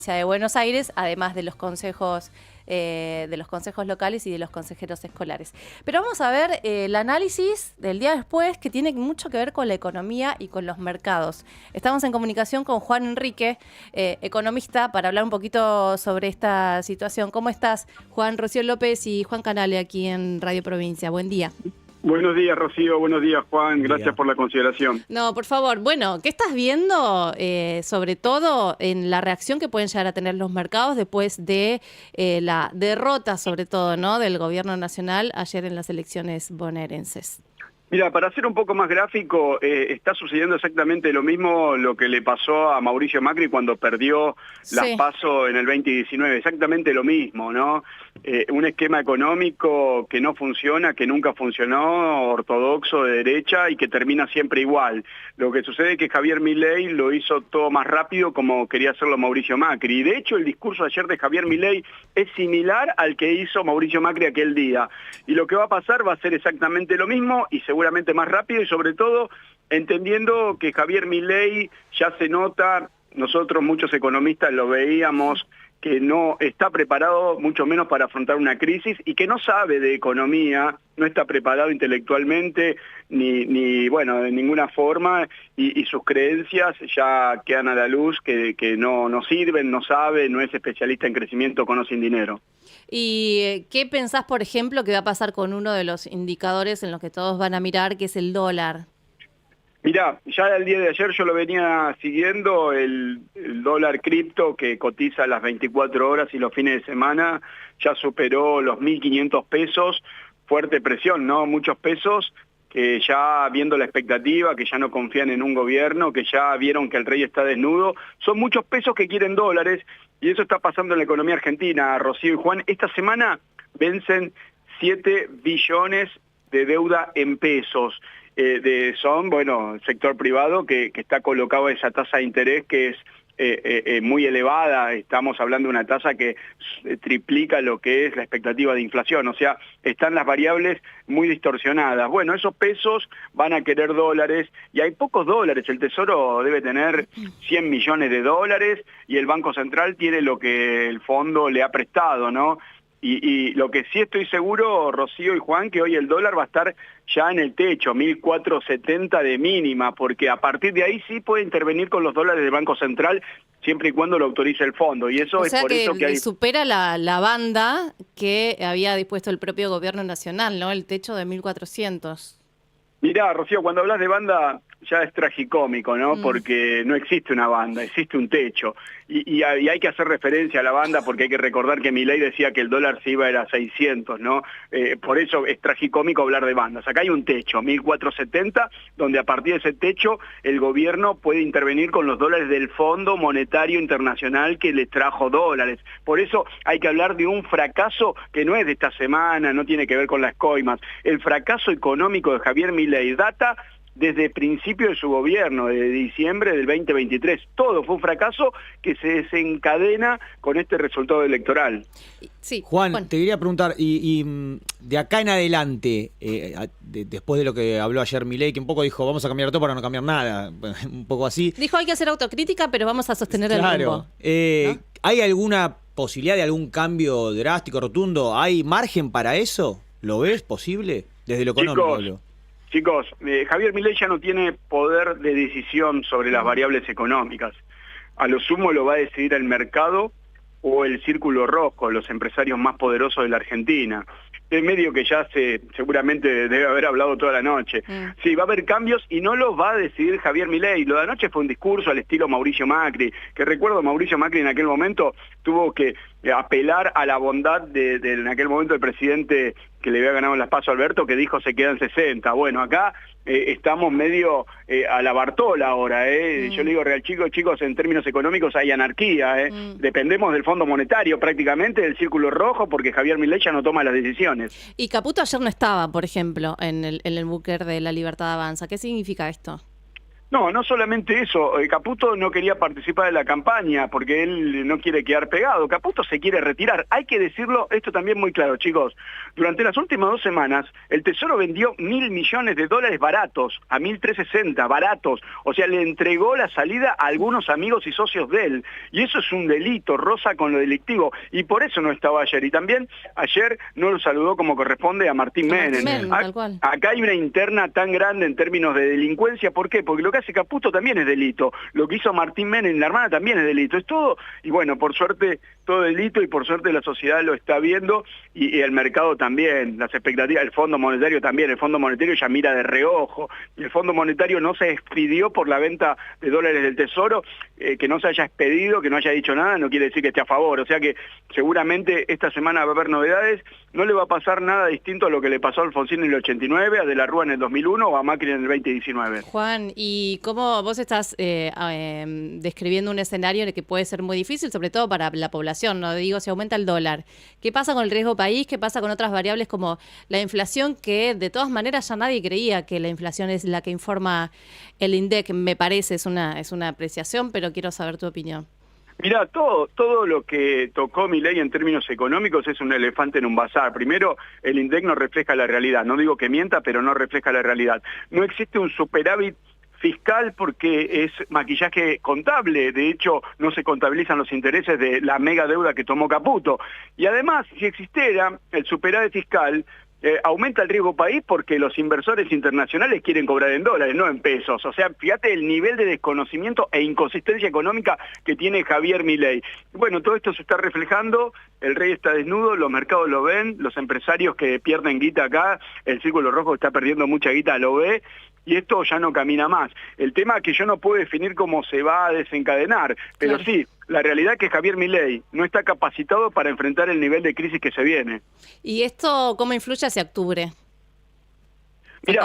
de Buenos Aires, además de los consejos locales y de los consejeros escolares. Pero vamos a ver el análisis del día después, que tiene mucho que ver con la economía y con los mercados. Estamos en comunicación con Juan Enrique, economista, para hablar un poquito sobre esta situación. ¿Cómo estás, Juan? Rocío López y Juan Canale aquí en Radio Provincia. Buen día. Buenos días, Rocío. Buenos días, Juan. Gracias por la consideración. No, por favor. Bueno, ¿qué estás viendo, sobre todo, en la reacción que pueden llegar a tener los mercados después de la derrota, sobre todo, ¿no?, del gobierno nacional ayer en las elecciones bonaerenses? Mira, para ser un poco más gráfico, está sucediendo exactamente lo mismo lo que le pasó a Mauricio Macri cuando perdió las PASO en el 2019, exactamente lo mismo, ¿no? Un esquema económico que no funciona, que nunca funcionó, ortodoxo, de derecha, y que termina siempre igual. Lo que sucede es que Javier Milei lo hizo todo más rápido como quería hacerlo Mauricio Macri. Y de hecho el discurso ayer de Javier Milei es similar al que hizo Mauricio Macri aquel día. Y lo que va a pasar va a ser exactamente lo mismo y seguramente más rápido, y sobre todo entendiendo que Javier Milei ya se nota, nosotros muchos economistas lo veíamos, que no está preparado mucho menos para afrontar una crisis y que no sabe de economía, no está preparado intelectualmente ni bueno, de ninguna forma, y sus creencias ya quedan a la luz, que no sirven, no sabe, no es especialista en crecimiento con o sin dinero. ¿Y qué pensás, por ejemplo, que va a pasar con uno de los indicadores en los que todos van a mirar, que es el dólar? Mirá, ya el día de ayer yo lo venía siguiendo, el dólar cripto que cotiza las 24 horas y los fines de semana ya superó los 1.500 pesos, fuerte presión, ¿no? Muchos pesos que ya viendo la expectativa, que ya no confían en un gobierno, que ya vieron que el rey está desnudo, son muchos pesos que quieren dólares, y eso está pasando en la economía argentina, Rocío y Juan. Esta semana vencen 7 billones de deuda en pesos. Son, bueno, el sector privado que está colocado a esa tasa de interés que es muy elevada. Estamos hablando de una tasa que triplica lo que es la expectativa de inflación, o sea, están las variables muy distorsionadas. Bueno, esos pesos van a querer dólares y hay pocos dólares, el Tesoro debe tener 100 millones de dólares y el Banco Central tiene lo que el fondo le ha prestado, ¿no? Y lo que sí estoy seguro, Rocío y Juan, que hoy el dólar va a estar ya en el techo, 1.470 de mínima, porque a partir de ahí sí puede intervenir con los dólares del Banco Central, siempre y cuando lo autorice el fondo. Y eso es por eso que hay... supera la banda que había dispuesto el propio gobierno nacional, ¿no? El techo de 1.400. Mirá, Rocío, cuando hablas de banda ya es tragicómico, ¿no? Porque no existe una banda, existe un techo. Y hay que hacer referencia a la banda porque hay que recordar que Milei decía que el dólar se iba a 600, ¿no? Por eso es tragicómico hablar de bandas. Acá hay un techo, 1.470, donde a partir de ese techo el gobierno puede intervenir con los dólares del Fondo Monetario Internacional que les trajo dólares. Por eso hay que hablar de un fracaso que no es de esta semana, no tiene que ver con las coimas. El fracaso económico de Javier Milei data desde el principio de su gobierno, de diciembre del 2023. Todo fue un fracaso que se desencadena con este resultado electoral. Sí, Juan, te quería preguntar, y de acá en adelante, después de lo que habló ayer Milei, que un poco dijo, vamos a cambiar todo para no cambiar nada, un poco así. Dijo, hay que hacer autocrítica, pero vamos a sostener el rumbo. ¿No? ¿Hay alguna posibilidad de algún cambio drástico, rotundo? ¿Hay margen para eso? ¿Lo ves posible? Desde lo económico hablo. Chicos, Javier Milei ya no tiene poder de decisión sobre las variables económicas. A lo sumo lo va a decidir el mercado o el círculo rojo, los empresarios más poderosos de la Argentina. Es medio que ya seguramente debe haber hablado toda la noche. Sí, va a haber cambios y no los va a decidir Javier Milei. Lo de anoche fue un discurso al estilo Mauricio Macri, que recuerdo Mauricio Macri en aquel momento tuvo que apelar a la bondad de en aquel momento el presidente que le había ganado las PASO a Alberto, que dijo se quedan 60. Bueno, acá estamos medio a la Bartola ahora. Yo le digo, real chicos, en términos económicos hay anarquía. Dependemos del Fondo Monetario prácticamente, del círculo rojo, porque Javier Milei ya no toma las decisiones. Y Caputo ayer no estaba, por ejemplo, en el búnker de La Libertad Avanza. ¿Qué significa esto? No, no solamente eso, Caputo no quería participar de la campaña porque él no quiere quedar pegado, Caputo se quiere retirar, hay que decirlo, esto también muy claro, chicos, durante las últimas 2 semanas el Tesoro vendió $1.000 millones baratos, a 1.360, baratos, o sea, le entregó la salida a algunos amigos y socios de él, y eso es un delito, roza con lo delictivo, y por eso no estaba ayer, y también ayer no lo saludó como corresponde a Martín Menem. Tal cual. Acá hay una interna tan grande en términos de delincuencia, ¿por qué? Porque lo que hace Caputo también es delito, lo que hizo Martín Menem, la hermana, también es delito, es todo, y bueno, por suerte todo delito y por suerte la sociedad lo está viendo y el mercado también, las expectativas, el Fondo Monetario también, el Fondo Monetario ya mira de reojo, y el Fondo Monetario no se expidió por la venta de dólares del Tesoro, que no se haya expedido, que no haya dicho nada, no quiere decir que esté a favor, o sea que seguramente esta semana va a haber novedades, no le va a pasar nada distinto a lo que le pasó a Alfonsín en el 89, a De la Rúa en el 2001 o a Macri en el 2019. Juan, ¿y cómo vos estás describiendo un escenario en el que puede ser muy difícil, sobre todo para la población? No digo, si aumenta el dólar, ¿qué pasa con el riesgo país? ¿Qué pasa con otras variables como la inflación, que de todas maneras ya nadie creía que la inflación es la que informa el INDEC? Me parece, es una apreciación, pero quiero saber tu opinión. Mirá, todo lo que tocó Milei en términos económicos es un elefante en un bazar. Primero, el INDEC no refleja la realidad. No digo que mienta, pero no refleja la realidad. No existe un superávit fiscal porque es maquillaje contable, de hecho no se contabilizan los intereses de la mega deuda que tomó Caputo. Y además, si existiera el superávit fiscal, aumenta el riesgo país porque los inversores internacionales quieren cobrar en dólares, no en pesos. O sea, fíjate el nivel de desconocimiento e inconsistencia económica que tiene Javier Milei. Bueno, todo esto se está reflejando, el rey está desnudo, los mercados lo ven, los empresarios que pierden guita acá, el Círculo Rojo está perdiendo mucha guita, lo ve, y esto ya no camina más. El tema es que yo no puedo definir cómo se va a desencadenar, pero claro, sí, la realidad es que Javier Milei no está capacitado para enfrentar el nivel de crisis que se viene. ¿Y esto cómo influye hacia octubre?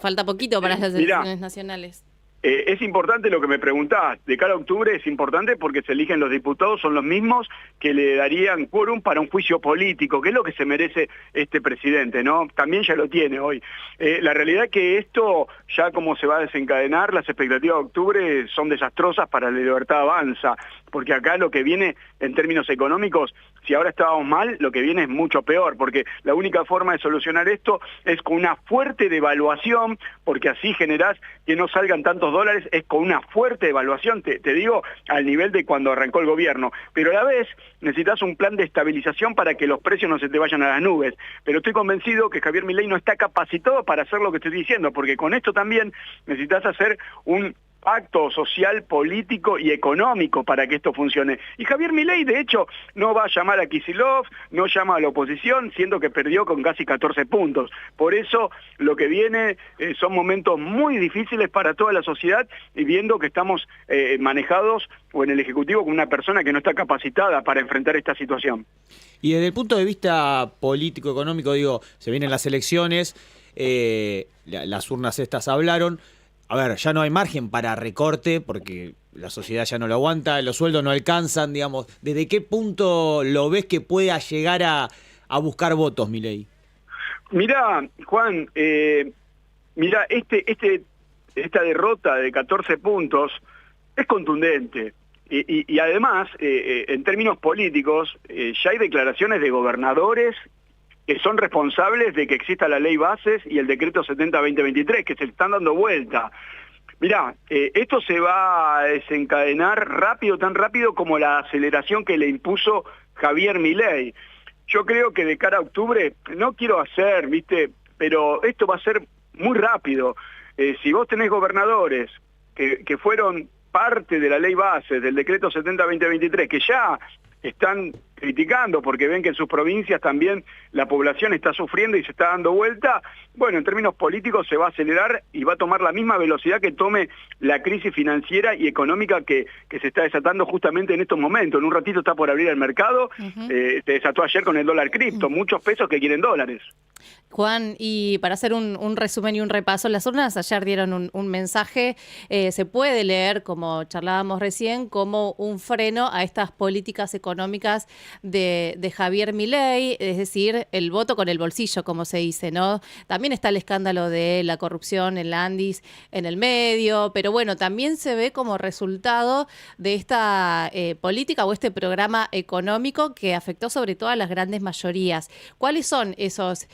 Falta poquito para las elecciones nacionales. Es importante lo que me preguntás. De cara a octubre es importante porque se eligen los diputados, son los mismos que le darían quórum para un juicio político, que es lo que se merece este presidente, ¿no? También ya lo tiene hoy. La realidad es que esto, ya como se va a desencadenar, las expectativas de octubre son desastrosas para la Libertad Avanza, porque acá lo que viene en términos económicos, si ahora estábamos mal, lo que viene es mucho peor, porque la única forma de solucionar esto es con una fuerte devaluación, porque así generás que no salgan tantos dólares, es con una fuerte devaluación, te digo, al nivel de cuando arrancó el gobierno, pero a la vez necesitas un plan de estabilización para que los precios no se te vayan a las nubes, pero estoy convencido que Javier Milei no está capacitado para hacer lo que estoy diciendo, porque con esto también necesitas hacer un pacto social, político y económico para que esto funcione. Y Javier Milei, de hecho, no va a llamar a Kicillof, no llama a la oposición, siendo que perdió con casi 14 puntos. Por eso, lo que viene son momentos muy difíciles para toda la sociedad y viendo que estamos manejados o en el Ejecutivo con una persona que no está capacitada para enfrentar esta situación. Y desde el punto de vista político, económico, digo, se vienen las elecciones, las urnas estas hablaron. A ver, ya no hay margen para recorte porque la sociedad ya no lo aguanta, los sueldos no alcanzan, digamos. ¿Desde qué punto lo ves que pueda llegar a buscar votos, Milei? Mirá, Juan, mirá, esta derrota de 14 puntos es contundente. Y además, en términos políticos, ya hay declaraciones de gobernadores que son responsables de que exista la ley bases y el decreto 70-2023, que se están dando vuelta. Mirá, esto se va a desencadenar rápido, tan rápido como la aceleración que le impuso Javier Milei. Yo creo que de cara a octubre, no quiero hacer, ¿viste? Pero esto va a ser muy rápido. Si vos tenés gobernadores que fueron parte de la ley base, del decreto 70-2023, que ya están criticando porque ven que en sus provincias también la población está sufriendo y se está dando vuelta, bueno, en términos políticos se va a acelerar y va a tomar la misma velocidad que tome la crisis financiera y económica que se está desatando justamente en estos momentos. En un ratito está por abrir el mercado, se desató ayer con el dólar cripto, muchos pesos que quieren dólares. Juan, y para hacer un resumen y un repaso, las urnas ayer dieron un mensaje, se puede leer, como charlábamos recién, como un freno a estas políticas económicas de Javier Milei, es decir, el voto con el bolsillo, como se dice, ¿no? También está el escándalo de la corrupción en Landis en el medio, pero bueno, también se ve como resultado de esta política o este programa económico que afectó sobre todo a las grandes mayorías. ¿Cuáles son esas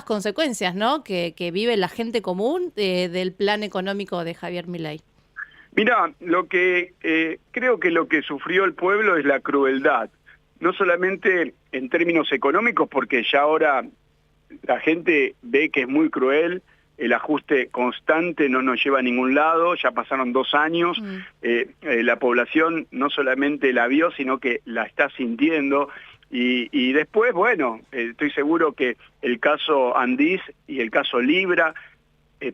consecuencias, ¿no? que vive la gente común del plan económico de Javier Milei? Mira, creo que lo que sufrió el pueblo es la crueldad, no solamente en términos económicos, porque ya ahora la gente ve que es muy cruel, el ajuste constante no nos lleva a ningún lado, ya pasaron 2 años, la población no solamente la vio, sino que la está sintiendo, y después, bueno, estoy seguro que el caso Andis y el caso Libra,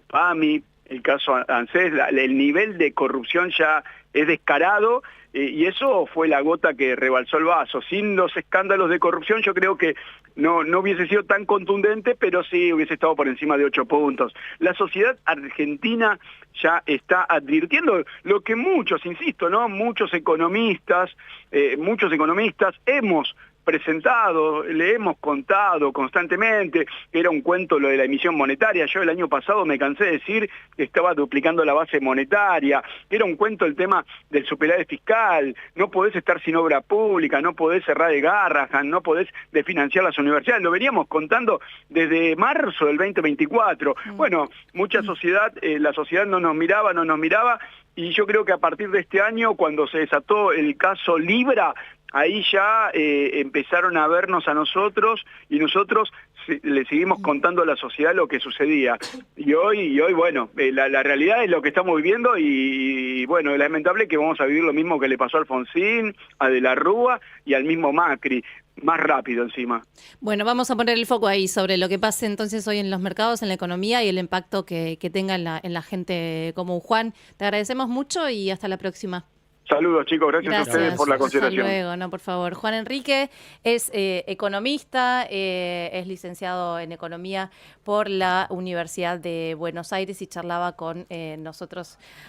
PAMI, el caso ANSES, el nivel de corrupción ya es descarado, y eso fue la gota que rebalsó el vaso. Sin los escándalos de corrupción yo creo que no hubiese sido tan contundente, pero sí hubiese estado por encima de 8 puntos. La sociedad argentina ya está advirtiendo lo que muchos, insisto, ¿no? Muchos economistas hemos presentado, le hemos contado constantemente, era un cuento lo de la emisión monetaria. Yo el año pasado me cansé de decir que estaba duplicando la base monetaria, era un cuento el tema del superávit fiscal, no podés estar sin obra pública, no podés cerrar el Garrahan, no podés desfinanciar las universidades, lo veníamos contando desde marzo del 2024. Bueno, la sociedad no nos miraba, y yo creo que a partir de este año, cuando se desató el caso Libra, ahí ya empezaron a vernos a nosotros, y nosotros le seguimos contando a la sociedad lo que sucedía. Y hoy bueno, la realidad es lo que estamos viviendo, y bueno, es lamentable que vamos a vivir lo mismo que le pasó a Alfonsín, a De la Rúa y al mismo Macri. Más rápido encima. Bueno, vamos a poner el foco ahí sobre lo que pase entonces hoy en los mercados, en la economía y el impacto que tenga en la gente común. Juan, te agradecemos mucho y hasta la próxima. Saludos, chicos, gracias a ustedes por la consideración. Hasta luego, no, por favor. Juan Enrique es economista, es licenciado en Economía por la Universidad de Buenos Aires y charlaba con nosotros